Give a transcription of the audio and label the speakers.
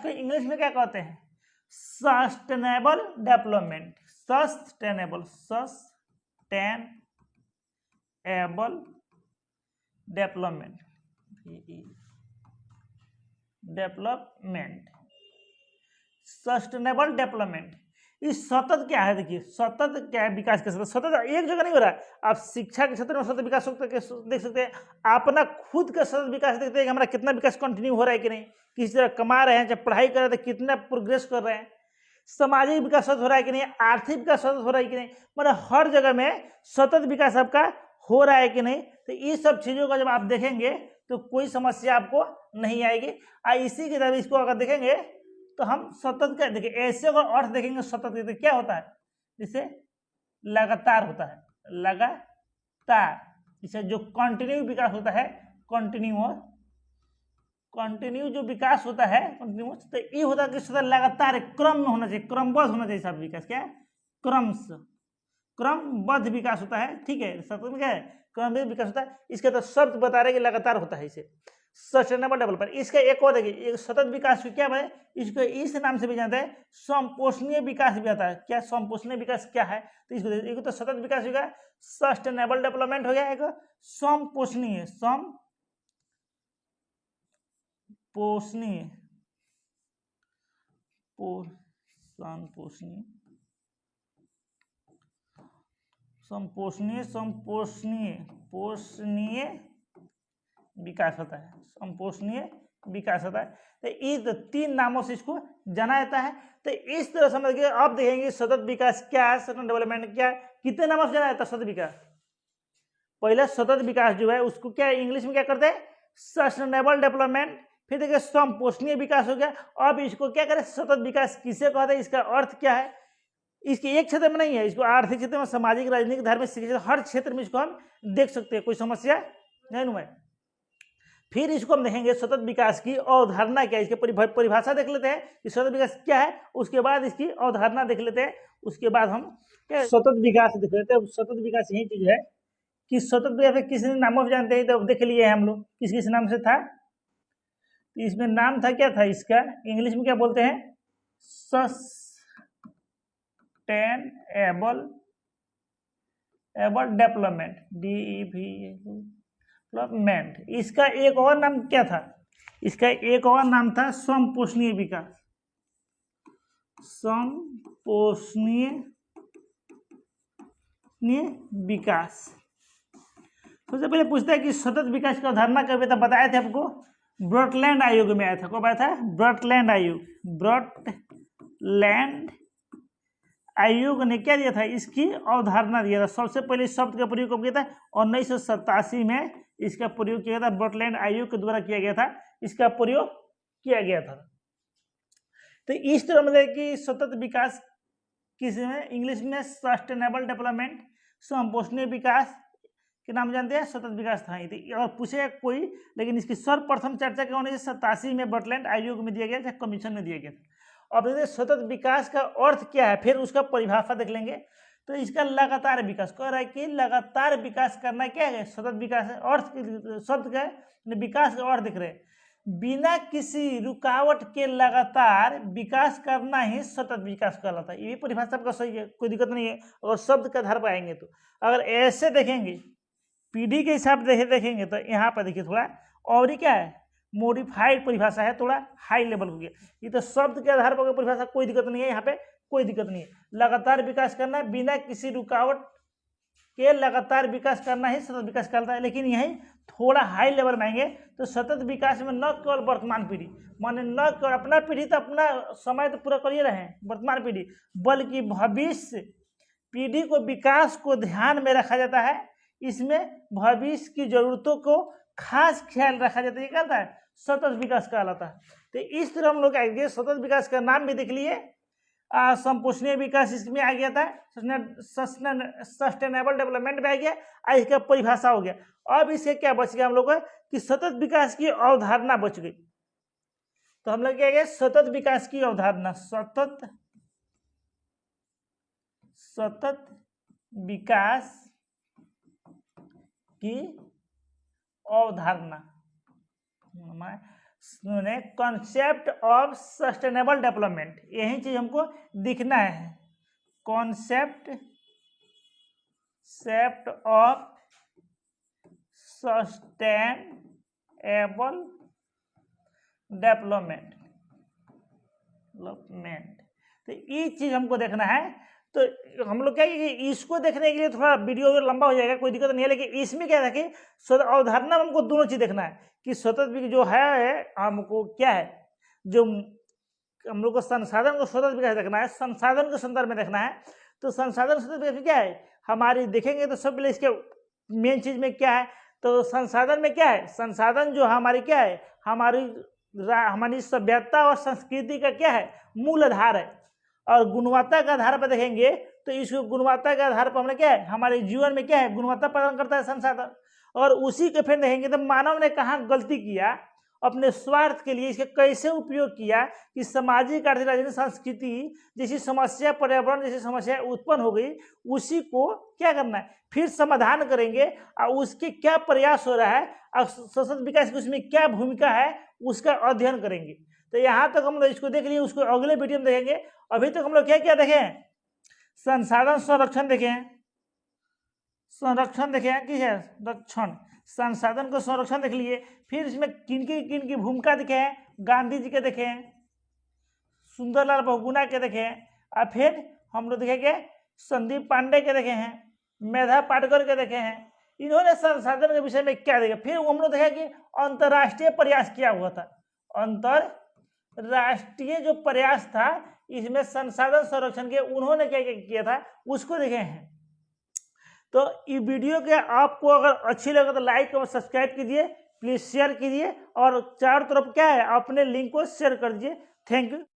Speaker 1: को इंग्लिश में क्या कहते हैं? Sustainable development. Sustainable development sustainable development. इस सतत क्या है? देखिए सतत क्या है? विकास के सतत एक जगह नहीं हो रहा है। आप शिक्षा के क्षेत्र में सतत विकास देख सकते हैं, अपना खुद का सतत विकास देखते हैं कि हमारा कितना विकास कंटिन्यू हो रहा है कि नहीं, किसी तरह कमा रहे हैं, चाहे पढ़ाई कर रहे हैं तो कितना प्रोग्रेस कर रहे हैं, सामाजिक विकास सतत हो रहा है कि नहीं, आर्थिक विकास सतत हो रहा है कि नहीं, मतलब हर जगह में सतत विकास आपका हो रहा है कि नहीं। तो ये सब चीजों का जब आप देखेंगे तो कोई समस्या आपको नहीं आएगी। इसी की तरह इसको अगर देखेंगे तो हम सतत का देखिए, ऐसे अगर अर्थ देखेंगे सतत के क्या होता है? जिसे लगातार होता है, लगातार। जिसे जो कंटिन्यू विकास होता है, कंटिन्यू जो विकास होता है कंटिन्यूस, तो ये होता है कि सतत लगातार क्रम में होना चाहिए, क्रमबद्ध होना चाहिए सब विकास। क्या है? क्रमबद्ध विकास होता है। ठीक है, सतत में क्या है? क्रमबद्ध विकास होता है। इसके तो शब्द बता रहे कि लगातार होता है इसे सस्टेनेबल डेवलपमेंट। इसका एक और देखिए, एक सतत विकास क्या है? इसको इस नाम से भी जानते हैं, संपोषणीय विकास भी आता है। क्या संपोषणीय विकास क्या है? तो इसको एक तो सतत विकास हो गया, सस्टेनेबल डेवलपमेंट हो गया, एक संपोषणीय पोषणीय विकास होता है, संपोषणीय विकास होता है। तो इस तीन नामों से इसको जाना जाता है। तो इस तरह समझिए, अब देखेंगे सतत विकास क्या है, सतत डेवलपमेंट क्या है, कितने नामों से जाना जाता है सतत विकास। पहले सतत विकास जो है उसको क्या इंग्लिश में क्या करते हैं? Sustainable development. फिर देखिए संपोषणीय विकास हो गया। अब इसको क्या करें? सतत विकास किसे कहते हैं, इसका अर्थ क्या है? इसके एक क्षेत्र में नहीं है, इसको आर्थिक क्षेत्र में, सामाजिक, राजनीतिक, धार्मिक, हर क्षेत्र में इसको हम देख सकते हैं, कोई समस्या नहीं है। फिर इसको हम देखेंगे सतत विकास की अवधारणा क्या है, इसके परिभाषा देख लेते हैं कि सतत विकास क्या है, उसके बाद इसकी अवधारणा देख लेते हैं, उसके बाद हम क्या सतत विकास देख लेते हैं। सतत विकास यही चीज है कि सतत विकास किसी नामों से जानते हैं, तो देख लिए हम लोग किस किस नाम से था। तो इसमें नाम था, क्या था इसका? इंग्लिश में क्या बोलते हैं? Sustainable development, development. इसका एक और नाम क्या था? इसका एक और नाम था संपोषणीय विकास। संपोषणीय विकास। सबसे पहले पूछता है कि सतत विकास की अवधारणा कब था? बताए थे आपको, ब्रॉटलैंड आयोग में आया था। कब आया था? ब्रॉटलैंड आयोग ने क्या दिया था? इसकी अवधारणा दिया था। सबसे पहले शब्द का प्रयोग कब किया था? 1987 में इसका प्रयोग किया था, ब्रॉटलैंड आयोग के द्वारा किया गया था, इसका प्रयोग किया गया था। तो इस तरह मतलब कि सतत विकास किस में इंग्लिश में सस्टेनेबल डेवलपमेंट, संपोषणीय विकास के नाम जानते हैं, सतत विकास था। और पूछे कोई, लेकिन इसकी सर्वप्रथम चर्चा 1987 में ब्रॉटलैंड आयोग में दिया गया था, कमीशन में दिया गया था। अब देखिए सतत विकास का अर्थ क्या है, फिर उसका परिभाषा देख लेंगे। तो इसका लगातार विकास कह रहा है कि लगातार विकास करना क्या है? सतत विकास अर्थ शब्द का विकास का अर्थ दिख रहे हैं, बिना किसी रुकावट के लगातार विकास करना ही सतत विकास कहलाता है। ये परिभाषा आपका सही है, कोई दिक्कत नहीं है। और शब्द के आधार पर आएंगे तो अगर ऐसे देखेंगे, पीढ़ी के हिसाब से देखेंगे, तो यहाँ पर देखिए थोड़ा और ही क्या है, मॉडिफाइड परिभाषा है, थोड़ा हाई लेवल हो गया। ये तो शब्द के आधार पर परिभाषा, कोई दिक्कत नहीं है, यहाँ पे कोई दिक्कत नहीं है। लगातार विकास करना, बिना किसी रुकावट के लगातार विकास करना ही सतत विकास कहलाता है। लेकिन यही थोड़ा हाई लेवल में आएंगे तो सतत विकास में न केवल वर्तमान पीढ़ी, माने न केवल अपना पीढ़ी, तो अपना समय तो पूरा कर ही रहे हैं वर्तमान पीढ़ी, बल्कि भविष्य पीढ़ी को विकास को ध्यान में रखा जाता है। इसमें भविष्य की जरूरतों को खास ख्याल रखा जाता है, ये कहता है सतत विकास कहलाता है। तो इस तरह हम लोग आएंगे, सतत विकास का नाम भी देख लिए, संपोषणीय विकास इसमें आ गया था, सस्टेनेबल डेवलपमेंट में आ गया, इसका परिभाषा हो गया। अब इससे क्या बच गया हम लोग कि सतत विकास की अवधारणा बच गई। तो हम लोग क्या गया, सतत विकास की अवधारणा, सतत विकास की अवधारणा, कॉन्सेप्ट ऑफ सस्टेनेबल डेवलपमेंट, यही चीज हमको दिखना है। कॉन्सेप्ट ऑफ सस्टेनेबल डेवलपमेंट, तो ये चीज हमको देखना है। तो हम लोग क्या है कि इसको देखने के लिए थोड़ा वीडियो लंबा हो जाएगा, कोई दिक्कत नहीं है, लेकिन इसमें क्या है कि अवधारणा में हमको दोनों चीज देखना है कि स्वतंत्र जो है हमको क्या है, जो हम लोग को संसाधन को स्वतंत्र विकास देखना है, संसाधन के संदर्भ में देखना है। तो संसाधन स्वतंत्र विकास क्या है हमारी देखेंगे तो सब पहले इसके मेन चीज में क्या है, तो संसाधन में क्या है, संसाधन जो हमारी क्या है, हमारी सभ्यता और संस्कृति का क्या है, मूल आधार है। और गुणवत्ता के आधार पर देखेंगे तो इस गुणवत्ता के आधार पर हमने क्या है, हमारे जीवन में क्या है, गुणवत्ता प्रदान करता है संसाधन। और उसी के फिर देखेंगे तो मानव ने कहाँ गलती किया, अपने स्वार्थ के लिए इसका कैसे उपयोग किया कि सामाजिक, आर्थिक, राजनीतिक, संस्कृति जैसी समस्या, पर्यावरण जैसी समस्या उत्पन्न हो गई, उसी को क्या करना है, फिर समाधान करेंगे और उसके क्या प्रयास हो रहा है और सशक्त विकास की उसमें क्या भूमिका है उसका अध्ययन करेंगे। तो यहाँ तक हम लोग इसको देख लिए, उसको अगले वीडियो में देखेंगे। अभी तक हम लोग क्या क्या देखें, संसाधन संरक्षण देखें, संरक्षण देखें कि है रक्षण, संसाधन को संरक्षण देख लिए। फिर इसमें किन की भूमिका देखें, गांधी जी के देखें, सुंदरलाल बहुगुणा के देखें, और फिर हम लोग देखेंगे संदीप पांडे के देखे हैं, मेधा पाटकर के देखे हैं, इन्होंने संसाधन के विषय में क्या देखा। फिर हम लोग देखा कि अंतर्राष्ट्रीय प्रयास क्या हुआ था, अंतर्राष्ट्रीय जो प्रयास था इसमें संसाधन संरक्षण के उन्होंने क्या क्या किया था उसको देखे हैं। तो ये वीडियो के आपको अगर अच्छी लगे तो लाइक और सब्सक्राइब कीजिए, प्लीज शेयर कीजिए, और चारों तरफ क्या है अपने लिंक को शेयर कर दीजिए। Thank you.